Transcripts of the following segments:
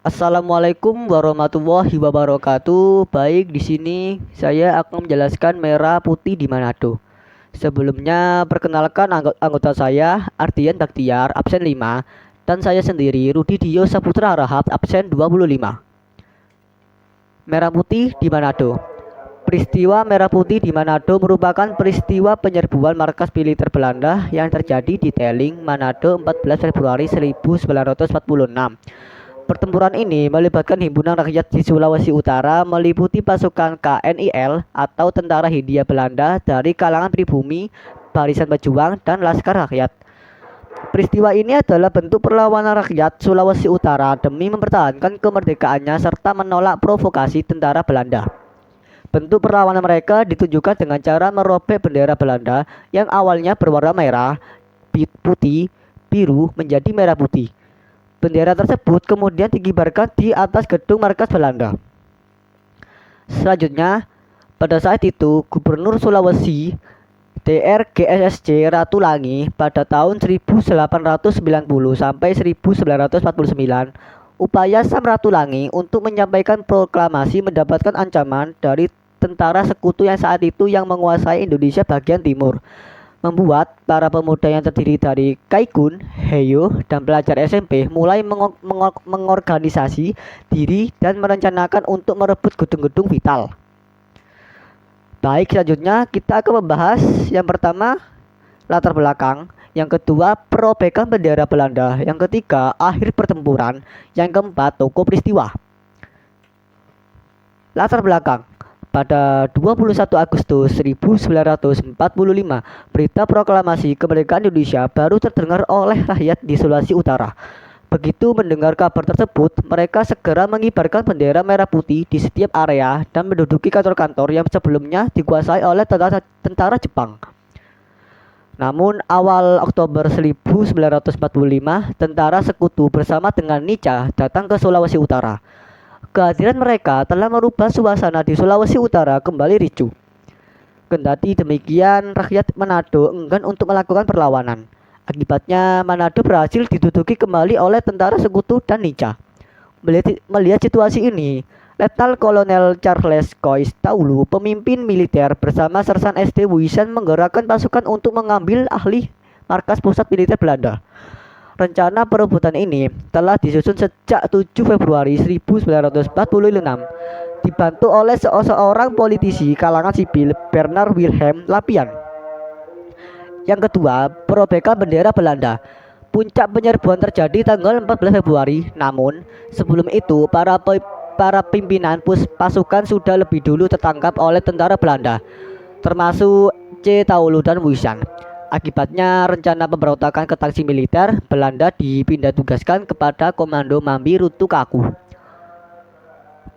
Assalamualaikum warahmatullahi wabarakatuh. Baik, di sini saya akan menjelaskan merah putih di Manado. Sebelumnya, perkenalkan anggota saya, Ardian Baktiar, absen 5, dan saya sendiri, Rudi Dio Saputra Rahab, absen 25. Merah putih di Manado. Peristiwa Merah Putih di Manado merupakan peristiwa penyerbuan markas militer Belanda yang terjadi di Teling, Manado 14 Februari 1946. Pertempuran ini melibatkan himpunan rakyat di Sulawesi Utara meliputi pasukan KNIL atau Tentara Hindia Belanda dari kalangan pribumi, barisan pejuang, dan laskar rakyat. Peristiwa ini adalah bentuk perlawanan rakyat Sulawesi Utara demi mempertahankan kemerdekaannya serta menolak provokasi tentara Belanda. Bentuk perlawanan mereka ditunjukkan dengan cara merobek bendera Belanda yang awalnya berwarna merah, putih, biru menjadi merah putih. Bendera tersebut kemudian dikibarkan di atas gedung markas Belanda. Selanjutnya, pada saat itu Gubernur Sulawesi Dr. GSSC Ratulangi pada tahun 1890 sampai 1949, upaya Sam Ratulangi untuk menyampaikan proklamasi mendapatkan ancaman dari tentara sekutu yang saat itu yang menguasai Indonesia bagian timur, membuat para pemuda yang terdiri dari Kaikun, Heyo, dan pelajar SMP mulai mengorganisasi diri dan merencanakan untuk merebut gedung-gedung vital. Baik, selanjutnya kita akan membahas yang pertama latar belakang, yang kedua perobekan bendera Belanda, yang ketiga akhir pertempuran, yang keempat toko peristiwa. Latar belakang. Pada 21 Agustus 1945, berita proklamasi kemerdekaan Indonesia baru terdengar oleh rakyat di Sulawesi Utara. Begitu mendengar kabar tersebut, mereka segera mengibarkan bendera merah putih di setiap area dan menduduki kantor-kantor yang sebelumnya dikuasai oleh tentara Jepang. Namun awal Oktober 1945, tentara sekutu bersama dengan Nica datang ke Sulawesi Utara. Kehadiran mereka telah merubah suasana di Sulawesi Utara kembali ricuh. Kendati demikian, rakyat Manado enggan untuk melakukan perlawanan. Akibatnya, Manado berhasil diduduki kembali oleh tentara sekutu dan Nica. Melihat situasi ini, Letnan Kolonel Charles Coys Taulu, pemimpin militer bersama Sersan SD Wisan menggerakkan pasukan untuk mengambil alih markas pusat militer Belanda. Rencana perebutan ini telah disusun sejak 7 Februari 1946, dibantu oleh seorang politisi kalangan sipil, Bernard Wilhelm Lapian. Yang kedua, perobekan bendera Belanda. Puncak penyerbuan terjadi tanggal 14 Februari, namun sebelum itu para pimpinan pasukan sudah lebih dulu tertangkap oleh tentara Belanda, termasuk C. Taulu dan Wisan. Akibatnya, rencana pemberontakan ke taksi militer Belanda dipindah tugaskan kepada Komando Mambi Rutukaku.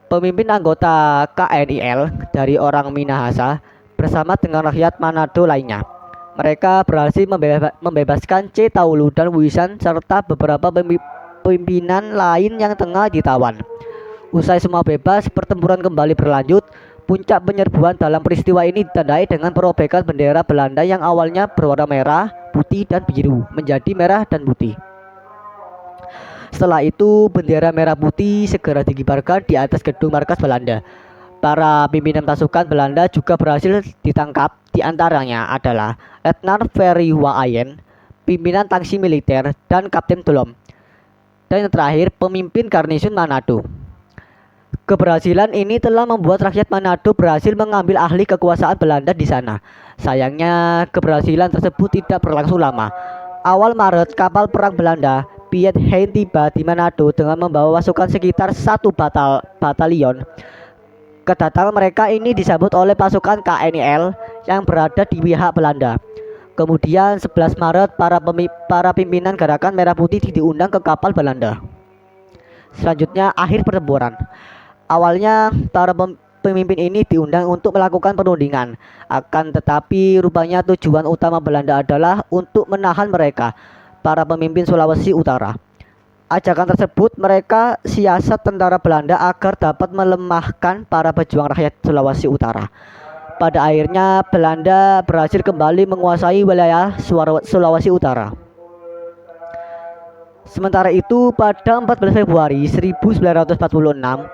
Pemimpin anggota KNIL dari orang Minahasa bersama dengan rakyat Manado lainnya. Mereka berhasil membebaskan C. Taulu dan Wisan serta beberapa pimpinan lain yang tengah ditawan. Usai semua bebas, pertempuran kembali berlanjut. Puncak penyerbuan dalam peristiwa ini ditandai dengan perobekan bendera Belanda yang awalnya berwarna merah, putih, dan biru menjadi merah dan putih. Setelah itu, bendera merah putih segera dikibarkan di atas gedung markas Belanda. Para pimpinan pasukan Belanda juga berhasil ditangkap, di antaranya adalah Letnan Ferry Waayen, pimpinan taksi militer, dan Kapten Dolom. Dan yang terakhir, pemimpin Garnison Manado. Keberhasilan ini telah membuat rakyat Manado berhasil mengambil alih kekuasaan Belanda di sana. Sayangnya, keberhasilan tersebut tidak berlangsung lama. Awal Maret, kapal perang Belanda Piet Hein tiba di Manado dengan membawa pasukan sekitar 1 batalion. Kedatangan mereka ini disambut oleh pasukan KNIL yang berada di pihak Belanda. Kemudian 11 Maret, para pimpinan gerakan Merah Putih diundang ke kapal Belanda. Selanjutnya, akhir pertempuran. Awalnya para pemimpin ini diundang untuk melakukan perundingan, akan tetapi rupanya tujuan utama Belanda adalah untuk menahan mereka, para pemimpin Sulawesi Utara. Ajakan tersebut mereka siasat tentara Belanda agar dapat melemahkan para pejuang rakyat Sulawesi Utara. Pada akhirnya Belanda berhasil kembali menguasai wilayah Sulawesi Utara. Sementara itu, pada 14 Februari 1946,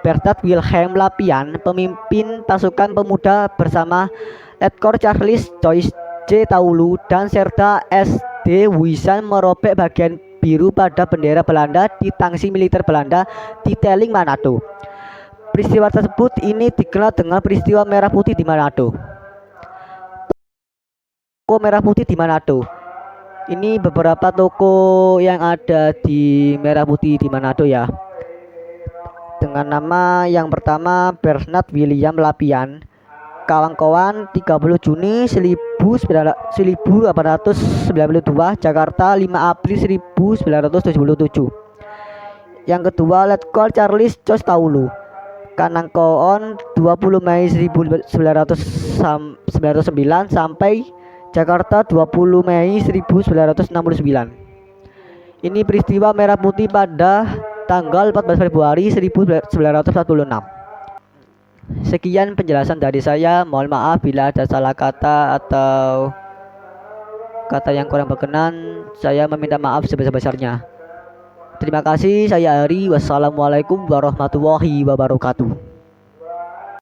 Bernard Wilhelm Lapian, pemimpin pasukan pemuda bersama Letkol Charles Joyce J. Taulu dan Serda S. D. Wijsan merobek bagian biru pada bendera Belanda di tangsi militer Belanda di Teling, Manado. Peristiwa tersebut ini dikenal dengan peristiwa Merah Putih di Manado. Toko Merah Putih di Manado. Ini beberapa toko yang ada di Merah Putih di Manado ya. Dengan nama yang pertama Bernard William Lapian, kawan-kawan, 30 Juni 1892, Jakarta, 5 April 1977. Yang kedua Letkol Charles Jos Taulu, Kanangkoon, 20 Mei 1909 sampai Jakarta, 20 Mei 1969. Ini peristiwa Merah Putih pada tanggal 14 Februari 1946. Sekian penjelasan dari saya. Mohon maaf bila ada salah kata atau kata yang kurang berkenan. Saya meminta maaf sebesar-besarnya. Terima kasih. Saya Ari. Wassalamualaikum warahmatullahi wabarakatuh.